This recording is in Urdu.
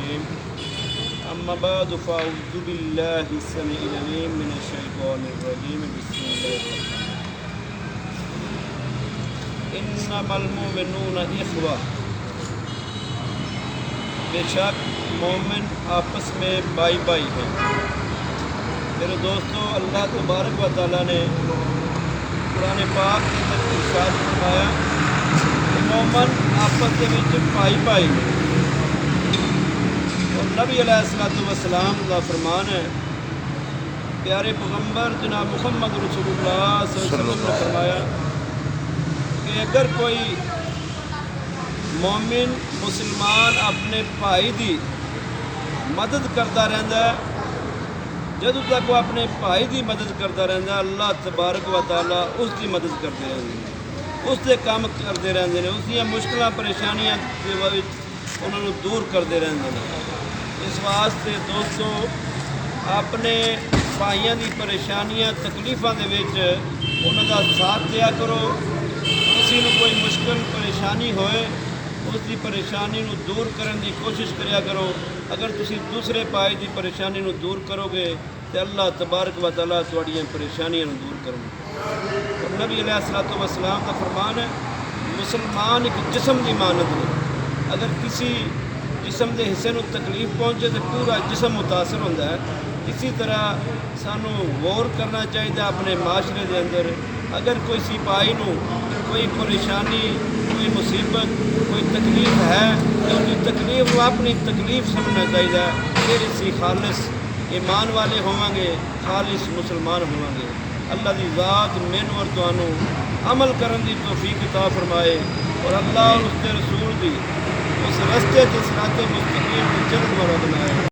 الرجيم أما بعد فأعوذ بالله السميع العليم من الشيطان الرجيم بسم الله الرحمن الرحيم إنما المؤمنون إخوة بے شک مومن آپس میں بائی بائی ہیں۔ میرے دوستو، اللہ تبارک و تعالیٰ نے قرآن پاک کے اندر ارشاد فرمایا کہ مومن آپس کے وچ بھائی بھائی ہیں، اور نبی علیہ السلام کا فرمان ہے، پیارے پیغمبر جناب محمد رسول اللہ صلی اللہ علیہ وسلم نے فرمایا کہ اگر کوئی مومن مسلمان اپنے بھائی دی مدد کرتا رہتا ہے، جدوں تک وہ اپنے بھائی دی مدد کرتا رہتا ہے، اللہ تبارک و تعالیٰ اس کی مدد کرتے رہتے ہیں، اس کے کام کرتے رہتے ہیں، اس دیا مشکلیں پریشانیاں انہوں دور کرتے رہتے ہیں۔ اس واسطے دوستو، اپنے بھائیوں کی پریشانیاں تکلیفاں دے وچ انہوں کا ساتھ دیا کرو۔ کسی کو کوئی مشکل پریشانی ہوئے، اس کی پریشانی نو دور کرنے کی کوشش کریا کرو۔ اگر تسی دوسرے بھائی کی پریشانی نو دور کرو گے تو اللہ تبارک و تعالیٰ تہاڈیاں پریشانیاں نو دور کرے۔ اور نبی علیہ السلام کا فرمان ہے، مسلمان ایک جسم کی مانند ہے، اگر کسی جسم کے حصے نو تکلیف پہنچے تو پورا جسم متاثر ہوتا ہے۔ اسی طرح سانو غور کرنا چاہیے اپنے معاشرے کے اندر، اگر کوئی سپاہی نو کوئی پریشانی، کوئی مصیبت، کوئی تکلیف ہے تو ان کی تکلیف کو اپنی تکلیف سمجھنا چاہیے، پھر اسی خالص ایمان والے ہوں گے، خالص مسلمان ہوں گے۔ اللہ کی ذات مینوں اور تانوں عمل کرن دی توفیق عطا فرمائے، اور اللہ اور اس کے رسول دی اس رستے تے صراط مستقیم تے چلن والا بنائے۔